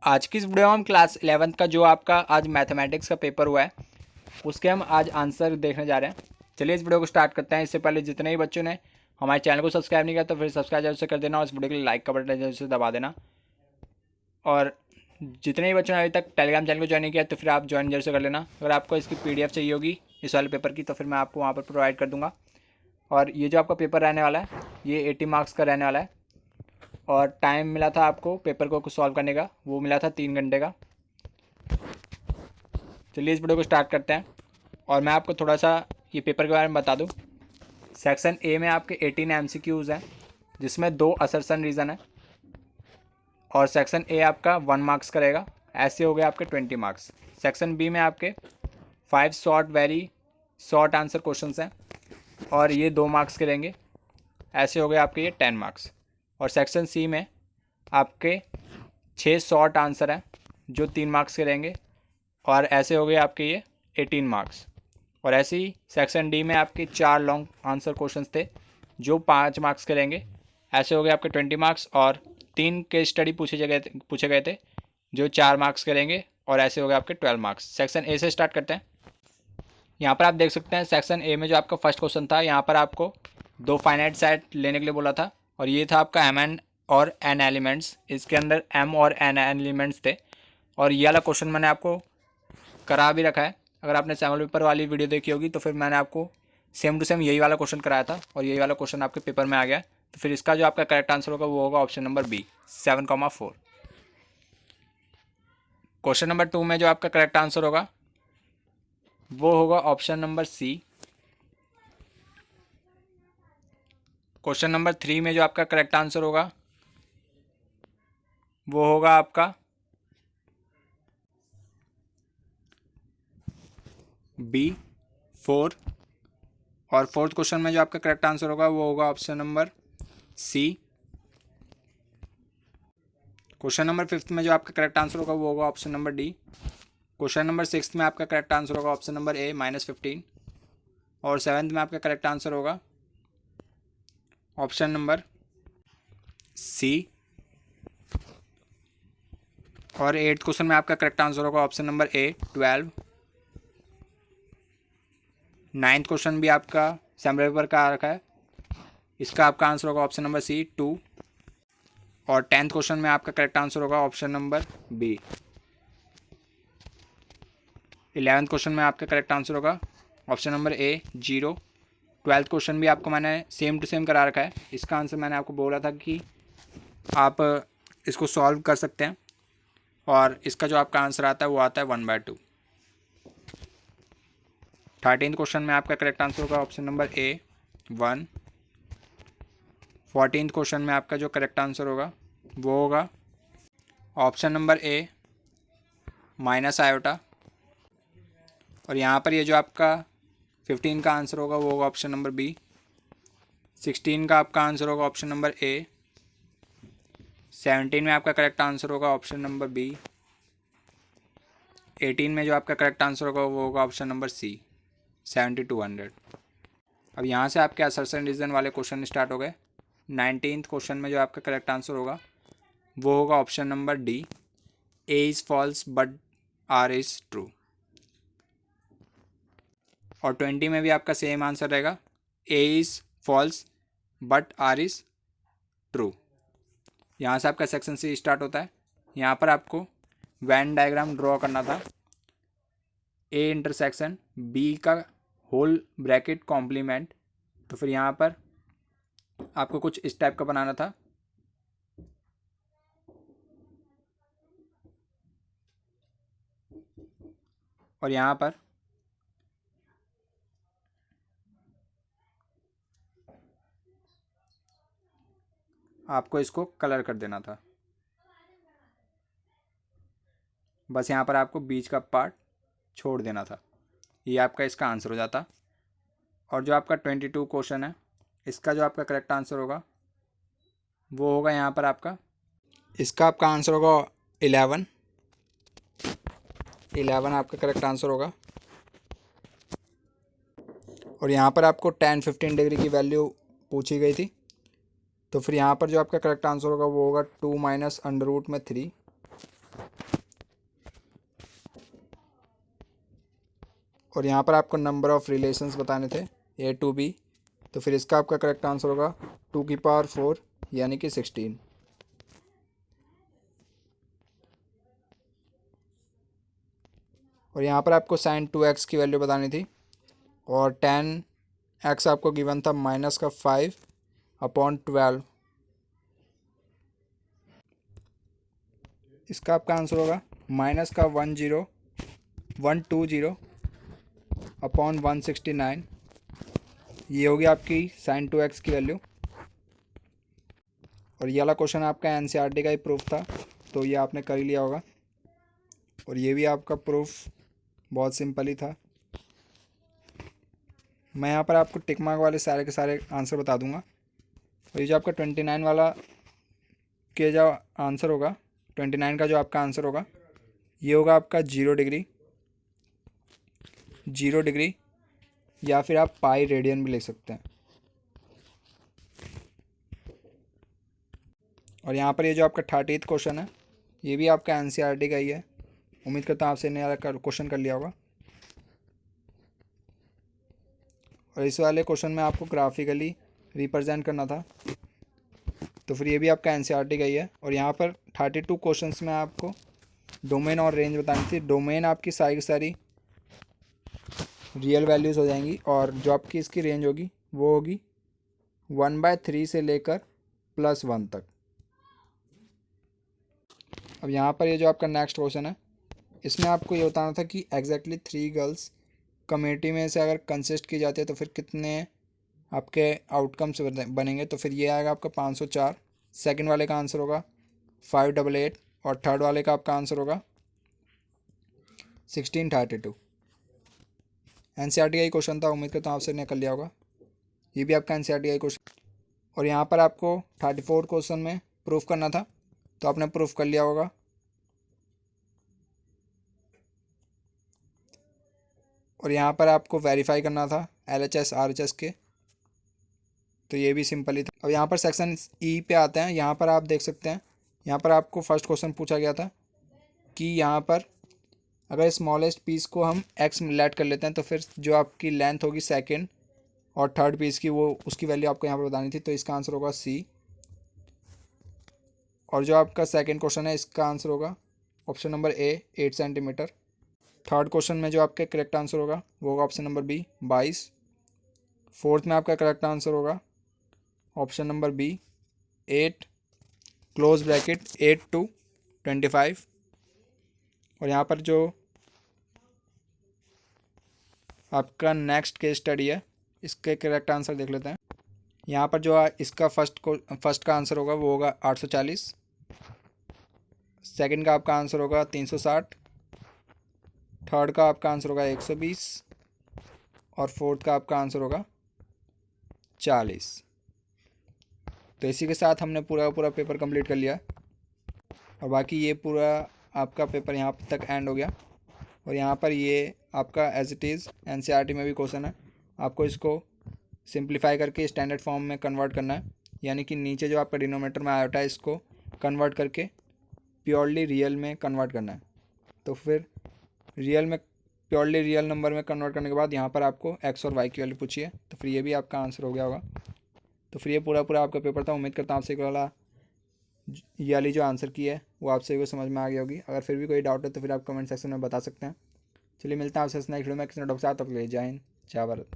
आज की इस वीडियो में हम क्लास 11th का जो आपका आज मैथमेटिक्स का पेपर हुआ है उसके हम आज आंसर देखने जा रहे हैं। चलिए इस वीडियो को स्टार्ट करते हैं। इससे पहले जितने ही बच्चों ने हमारे चैनल को सब्सक्राइब नहीं किया तो फिर सब्सक्राइब जरूर से कर देना और इस वीडियो के लिए लाइक का बटन जरूर से दबा देना। और जितने ही बच्चों ने अभी तक टेलीग्राम चैनल को ज्वाइन नहीं किया तो फिर आप ज्वाइन जरूर से कर लेना। अगर आपको इसकी PDF चाहिए होगी इस वाले पेपर की तो फिर मैं आपको वहाँ पर प्रोवाइड कर दूँगा। और ये जो आपका पेपर रहने वाला है ये 80 मार्क्स का रहने वाला है। और टाइम मिला था आपको पेपर को सॉल्व करने का, वो मिला था 3 घंटे का। चलिए इस वीडियो को स्टार्ट करते हैं और मैं आपको थोड़ा सा ये पेपर के बारे में बता दूं। सेक्शन ए में आपके 18 MCQs हैं जिसमें 2 असर्शन रीज़न है और सेक्शन ए आपका 1 मार्क्स करेगा। ऐसे हो गए आपके 20 मार्क्स। सेक्शन बी में आपके 5 short very short answer questions हैं और ये 2 मार्क्स के रहेंगे। ऐसे हो गए आपके ये 10 मार्क्स। और सेक्शन सी में आपके 6 शॉर्ट आंसर हैं जो 3 मार्क्स के रहेंगे और ऐसे हो गए आपके ये 18 मार्क्स। और ऐसे ही सेक्शन डी में आपके 4 लॉन्ग आंसर क्वेश्चंस थे जो 5 मार्क्स के रहेंगे। ऐसे हो गए आपके 20 मार्क्स। और 3 केस स्टडी पूछे गए थे जो 4 मार्क्स के रहेंगे और ऐसे हो गए आपके 12 मार्क्स। सेक्शन ए से स्टार्ट करते हैं। यहाँ पर आप देख सकते हैं सेक्शन ए में जो आपका फर्स्ट क्वेश्चन था यहाँ पर आपको 2 फाइनाइट सेट लेने के लिए बोला था और ये था आपका M और N एलिमेंट्स। इसके अंदर M और N एलिमेंट्स थे और ये वाला क्वेश्चन मैंने आपको करा भी रखा है। अगर आपने सैम्पल पेपर वाली वीडियो देखी होगी तो फिर मैंने आपको सेम टू सेम यही वाला क्वेश्चन कराया था और यही वाला क्वेश्चन आपके पेपर में आ गया। तो फिर इसका जो आपका करेक्ट आंसर होगा वो होगा option number B 7,4। Question number 2 में जो आपका करेक्ट आंसर होगा वो होगा option number C. Question number 3 में जो आपका करेक्ट आंसर होगा वो होगा आपका बी 4। और फोर्थ क्वेश्चन में जो आपका करेक्ट आंसर होगा वो होगा option number C. Question number 5 में जो आपका करेक्ट आंसर होगा वो होगा option number D. Question number 6 में आपका करेक्ट आंसर होगा ऑप्शन नंबर ए -15। और 7th में आपका करेक्ट आंसर होगा ऑप्शन नंबर सी। और 8th क्वेश्चन में आपका करेक्ट आंसर होगा option number A 12। 9th question भी आपका सैम्पल पेपर का आ रखा है, इसका आपका आंसर होगा ऑप्शन नंबर सी 2। और 10th क्वेश्चन में आपका करेक्ट आंसर होगा option number B. 11th question में आपका करेक्ट आंसर होगा option number A 0। 12th question भी आपको मैंने सेम टू सेम करा रखा है, इसका आंसर मैंने आपको बोला था कि आप इसको सॉल्व कर सकते हैं और इसका जो आपका आंसर आता है वो आता है 1/2। 13th क्वेश्चन में आपका करेक्ट आंसर होगा ऑप्शन नंबर ए 1। 14th क्वेश्चन में आपका जो करेक्ट आंसर होगा वो होगा ऑप्शन नंबर ए -i। और यहाँ पर ये जो आपका 15 का आंसर होगा वो होगा ऑप्शन नंबर बी। 16 का आपका आंसर होगा ऑप्शन नंबर ए। 17 में आपका करेक्ट आंसर होगा ऑप्शन नंबर बी। 18 में जो आपका करेक्ट आंसर होगा वो होगा ऑप्शन नंबर सी 70-100। अब यहाँ से आपके असर्शन रीजन वाले क्वेश्चन स्टार्ट हो गए। 19th क्वेश्चन में जो आपका करेक्ट आंसर होगा वो होगा option number D A is false but R is true. और 20 में भी आपका सेम आंसर रहेगा A is false but R is true. यहाँ से आपका सेक्शन सी स्टार्ट होता है। यहाँ पर आपको वैन डायग्राम ड्रॉ करना था। ए इंटरसेक्शन बी का होल ब्रैकेट कॉम्प्लीमेंट। तो फिर यहाँ पर आपको कुछ इस टाइप का बनाना था। और यहाँ पर आपको इसको कलर कर देना था। बस यहाँ पर आपको बीच का पार्ट छोड़ देना था। ये आपका इसका आंसर हो जाता। और जो आपका 22 क्वेश्चन है इसका जो आपका करेक्ट आंसर होगा वो होगा यहाँ पर आपका इसका आपका आंसर होगा 11 आपका करेक्ट आंसर होगा। और यहाँ पर आपको 10-15 डिग्री की वैल्यू पूछी गई थी। तो फिर यहाँ पर जो आपका करेक्ट आंसर होगा वो होगा 2 - √3। और यहाँ पर आपको नंबर ऑफ़ रिलेशंस बताने थे A to B, तो फिर इसका आपका करेक्ट आंसर होगा 2⁴ यानी कि 16। और यहाँ पर आपको sin 2x की वैल्यू बतानी थी और tan x आपको गिवन था -5/12। इसका आपका आंसर होगा -10120/169। ये होगी आपकी sin 2x की वैल्यू। और ये वाला क्वेश्चन आपका NCERT का ही प्रूफ था, तो ये आपने कर ही लिया होगा। और ये भी आपका प्रूफ बहुत सिंपल ही था। मैं यहाँ पर आपको टिक मार्क वाले सारे के सारे आंसर बता दूंगा। और ये जो आपका 29 वाला के जो आंसर होगा, 29 का जो आपका आंसर होगा, ये होगा आपका 0 डिग्री, या फिर आप पाई रेडियन भी ले सकते हैं। और यहाँ पर ये जो आपका 30th क्वेश्चन है, ये भी आपका NCERT का ही है। उम्मीद करता हूँ आपसे नया क्वेश्चन कर लिया होगा। और इस वाले क्वेश्चन में आपको ग्राफिकली रिप्रेजेंट करना था, तो फिर ये भी आपका NCERT का ही है। और यहाँ पर 32 क्वेश्चंस में आपको डोमेन और रेंज बतानी थी। डोमेन आपकी सारी की सारी रियल वैल्यूज़ हो जाएंगी, और जो आपकी इसकी रेंज होगी वो होगी 1/3 से लेकर +1 तक। अब यहाँ पर ये जो आपका नेक्स्ट क्वेश्चन है, इसमें आपको ये बताना था कि एग्जैक्टली 3 गर्ल्स कम्युनिटी में से अगर कंसिस्ट की जाती है तो फिर कितने आपके आउटकम्स बनेंगे। तो फिर ये आएगा आपका 504। सेकंड वाले का आंसर होगा 588 और थर्ड वाले का आपका आंसर होगा 1632। NCERT का ही क्वेश्चन था, उम्मीद करता हूँ आपसे निकल लिया होगा। ये भी आपका NCERT का ही क्वेश्चन। और यहाँ पर आपको 34 क्वेश्चन में प्रूफ करना था, तो आपने प्रूफ कर लिया होगा। और यहाँ पर आपको वेरीफाई करना था LHS RHS के, तो ये भी सिंपल ही था। अब यहाँ पर सेक्शन E पे आते हैं। यहाँ पर आप देख सकते हैं, यहाँ पर आपको फर्स्ट क्वेश्चन पूछा गया था कि यहाँ पर अगर स्मॉलेस्ट पीस को हम x लेट कर लेते हैं तो फिर जो आपकी लेंथ होगी सेकंड और थर्ड पीस की, वो उसकी वैल्यू आपको यहाँ पर बतानी थी। तो इसका आंसर होगा C। और जो आपका सेकंड क्वेश्चन है, इसका आंसर होगा option number A 8 centimetre. Third question में जो आपका करेक्ट आंसर होगा वो होगा ऑप्शन नंबर B 22। फोर्थ में आपका करेक्ट आंसर होगा option number B 8 close bracket 8 to 25। और यहाँ पर जो आपका नेक्स्ट केस स्टडी है, इसके करेक्ट आंसर देख लेते हैं। यहाँ पर जो इसका फर्स्ट का आंसर होगा वो होगा 840। सेकंड का आपका आंसर होगा 360। थर्ड का आपका आंसर होगा 120 और फोर्थ का आपका आंसर होगा 40। तो इसी के साथ हमने पूरा पेपर कंप्लीट कर लिया। और बाकी ये पूरा आपका पेपर यहाँ तक एंड हो गया। और यहाँ पर ये आपका एज इट इज़ NCERT में भी क्वेश्चन है, आपको इसको सिंप्लीफाई करके स्टैंडर्ड फॉर्म में कन्वर्ट करना है। यानी कि नीचे जो आपका डिनोमीटर में आया होता है, इसको कन्वर्ट करके प्योरली रियल में कन्वर्ट करना है। तो फिर प्योरली रियल नंबर में कन्वर्ट करने के बाद यहाँ पर आपको x और y की वैल्यू पूछी है, तो फिर ये भी आपका आंसर हो गया होगा। तो फिर ये पूरा आपका पेपर था। उम्मीद करता हूँ आपसे ये वाली जो आंसर की है वो आप सभी को समझ में आ गई होगी। अगर फिर भी कोई डाउट है तो फिर आप कमेंट सेक्शन में बता सकते हैं। चलिए मिलते हैं आपसे नेक्स्ट वीडियो में किसी डॉक्टर साहब तक ले। जय हिंद, जय भारत।